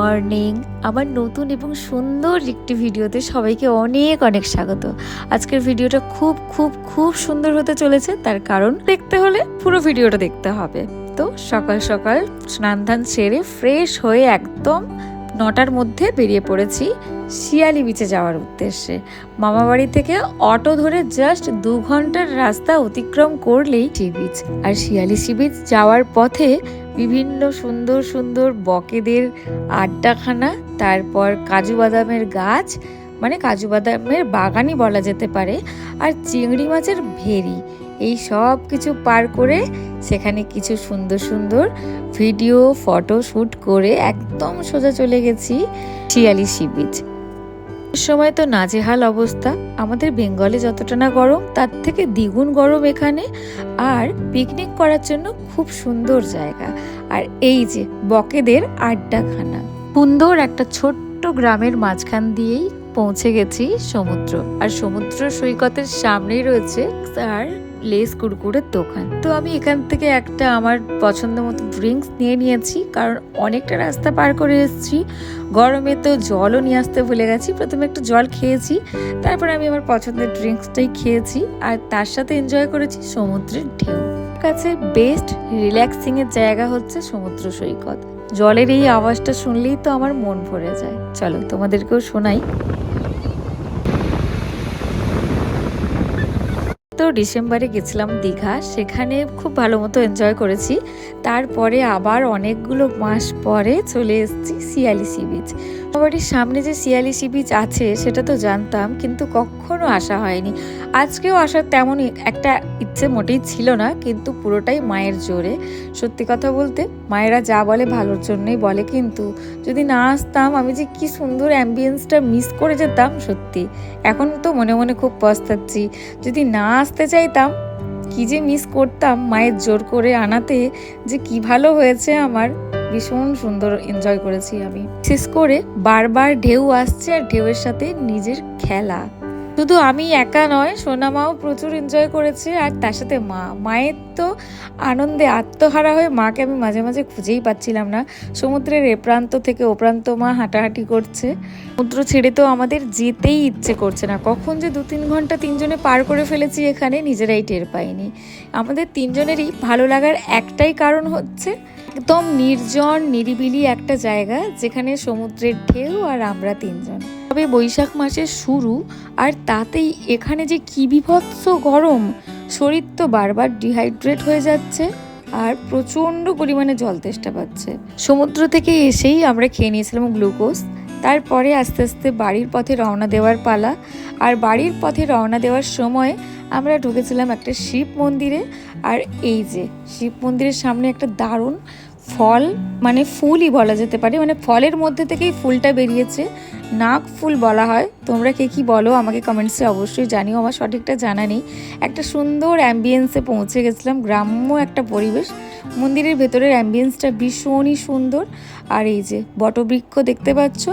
Morning. আমার নতুন এবং সুন্দর একটি ভিডিওতে সবাইকে অনেক অনেক স্বাগত। আজকের ভিডিওটা খুব খুব খুব সুন্দর হতে চলেছে, তার কারণ দেখতে হলে পুরো ভিডিওটা দেখতে হবে। তো সকাল সকাল স্নান ধান সেরে ফ্রেশ হয়ে একদম 9টার মধ্যে বেরিয়ে পড়েছি শিয়ালি বিচে যাওয়ার উদ্দেশ্যে। মামাবাড়ি থেকে অটো ধরে জাস্ট 2 ঘন্টার রাস্তা অতিক্রম করলেই সি বিচ। আর শিয়ালি সি বিচ যাওয়ার পথে বিভিন্ন সুন্দর সুন্দর বকেদের আড্ডাখানা, তারপর কাজু বাদামের গাছ, মানে কাজু বাদামের বাগানই বলা যেতে পারে, আর চিংড়ি মাছের ভেরি, এই সব কিছু পার করে সেখানে কিছু সুন্দর সুন্দর ভিডিও ফটো শ্যুট করে একদম সোজা চলে গেছি শিয়ালি সি বিচ। সময় তো নাজেহাল অবস্থা, আমাদের বেঙ্গলে যতটা না গরম তার থেকে দ্বিগুণ গরম এখানে। আর পিকনিক করার জন্য খুব সুন্দর জায়গা। আর এই যে বকেদের আড্ডাখানা, সুন্দর একটা ছোট্ট গ্রামের মাঝখান দিয়েই পৌঁছে গেছি সমুদ্র। আর সমুদ্র সৈকতের সামনেই রয়েছে তার লেস কুরকুরের দোকান। তো আমি এখান থেকে একটা আমার পছন্দ মতো ড্রিঙ্কস নিয়ে নিয়েছি, কারণ অনেকটা রাস্তা পার করে এসেছি। গরমে তো জলও নিয়ে আসতে ভুলে গেছি, প্রথমে একটু জল খেয়েছি, তারপর আমি আমার পছন্দের ড্রিঙ্কসটাই খেয়েছি, আর তার সাথে এনজয় করেছি সমুদ্রের ঢেউ। কাছে বেস্ট রিল্যাক্সিং এর জায়গা হচ্ছে সমুদ্র সৈকত। জলের এই আওয়াজটা শুনলেই তো আমার মন ভরে যায়। চলো তোমাদেরকেও শোনাই। তো ডিসেম্বরে গেছিলাম দীঘা, সেখানে খুব ভালো মতো এনজয় করেছি। তারপরে আবার অনেকগুলো মাস পরে চলে এসেছি শিয়ালি সি বিচ। বাড়ির সামনে যে শিয়ালি সি বিচ আছে সেটা তো জানতাম, কিন্তু কখনো আসা হয়নি। আজকেও আসার তেমন একটা ইচ্ছে মোটেই ছিল না, কিন্তু পুরোটাই মায়ের জোরে। সত্যি কথা বলতে মায়েরা যা বলে ভালোর জন্যই বলে, কিন্তু যদি না আসতাম আমি যে কি সুন্দর অ্যাম্বিয়েন্সটা মিস করে যেতাম সত্যি। এখন তো মনে মনে খুব পস্তাচ্ছি, যদি না আসতে চাইতাম কি যে মিস করতাম। মায়ের জোর করে আনাতে যে কি ভালো হয়েছে আমার, ভীষণ সুন্দর এনজয় করেছি আমি। বিশেষ করে বারবার ঢেউ আসছে আর ঢেউয়ের সাথে নিজের খেলা। শুধু আমি একা নয়, সোনা মাও প্রচুর এনজয় করেছে, আর তার সাথে মায়ের তো আনন্দে আত্মহারা হয়ে মাকে আমি মাঝে মাঝে খুঁজেই পাচ্ছিলাম না। সমুদ্রের এ প্রান্ত থেকে ও প্রান্ত মা হাঁটাহাঁটি করছে। সমুদ্র ছেড়ে তো আমাদের যেতেই ইচ্ছে করছে না। কখন যে 2-3 ঘন্টা তিনজনে পার করে ফেলেছি এখানে নিজেরাই টের পাইনি। আমাদের তিনজনেরই ভালো লাগার একটাই কারণ হচ্ছে একদম নির্জন নিরিবিলি একটা জায়গা, যেখানে সমুদ্রের ঢেউ আর আমরা তিনজন। তবে বৈশাখ মাসের শুরু, আর তাতেই এখানে যে কি বিভৎস গরম, শরীর তো বারবার ডিহাইড্রেট হয়ে যাচ্ছে আর প্রচণ্ড পরিমাণে জল তেষ্টা পাচ্ছে। সমুদ্র থেকে এসেই আমরা খেয়ে নিয়েছিলাম গ্লুকোজ। তারপরে আস্তে আস্তে বাড়ির পথে রওনা দেওয়ার পালা। আর বাড়ির পথে রওনা দেওয়ার সময় আমরা ঢুকেছিলাম একটা শিব মন্দিরে। আর এই যে শিব মন্দিরের সামনে একটা দারুণ ফল, মানে ফুলই বলা যেতে পারে, মানে ফলের মধ্যে থেকেই ফুলটা বেরিয়েছে, নাগ ফুল বলা হয়। তোমরা কে কি বলো আমাকে কমেন্টসে অবশ্যই জানিও, আমার সঠিকটা জানা নেই। একটা সুন্দর অ্যাম্বিয়েন্সে পৌঁছে গেছিলাম, গ্রাম্য একটা পরিবেশ। মন্দিরের ভেতরের অ্যাম্বিয়েন্সটা ভীষণই সুন্দর। আর এই যে বটবৃক্ষ দেখতে পাচ্ছ,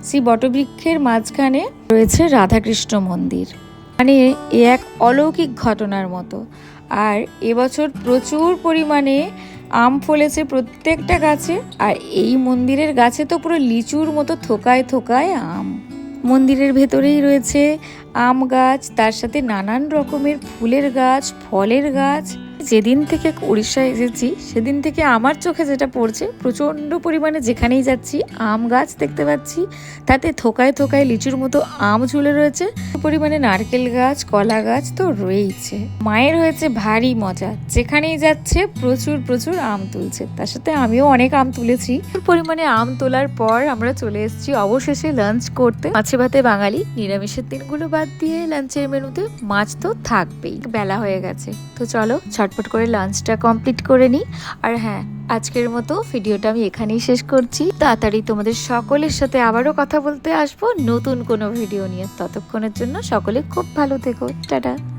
সেই বটবৃক্ষের মাঝখানে রয়েছে রাধাকৃষ্ণ মন্দির, মানে এ এক অলৌকিক ঘটনার মতো। আর এবছর প্রচুর পরিমাণে আম ফলেছে প্রত্যেকটা গাছে, আর এই মন্দিরের গাছে তো পুরো লিচুর মতো থোকায় থোকায় আম। মন্দিরের ভেতরেই রয়েছে আম গাছ, তার সাথে নানান রকমের ফুলের গাছ, ফলের গাছ। যেদিন থেকে উড়িষ্যায় এসেছি সেদিন থেকে আমার চোখে যেটা পড়ছে, প্রচণ্ড পরিমাণে যেখানেই যাচ্ছি আম গাছ দেখতে পাচ্ছি, তাতে থোকায় থোকায় লিচুর মতো আম ঝুলে রয়েছে। পরিমাণে নারকেল গাছ, কলা গাছ তো রয়েইছে। মায়ের হয়েছে ভারী মজা, যেখানেই যাচ্ছে প্রচুর প্রচুর আম তুলছে, তার সাথে আমিও অনেক আম তুলেছি। পরিমাণে আম তোলার পর আমরা চলে এসেছি অবশেষে লাঞ্চ করতে। মাছে ভাতে বাঙালি, নিরামিষের দিনগুলো বাদ দিয়ে লাঞ্চের মেনুতে মাছ তো থাকবেই। বেলা হয়ে গেছে, তো চলো ঝটপট করে লাঞ্চটা কমপ্লিট করে নিই। আর হ্যাঁ, আজকের মতো ভিডিওটা আমি এখানেই শেষ করছি। তাড়াতাড়ি তোমাদের সকলের সাথে আবারও কথা বলতে আসবো নতুন কোনো ভিডিও নিয়ে। ততক্ষণের জন্য সকলে খুব ভালো থেকো, টাটা।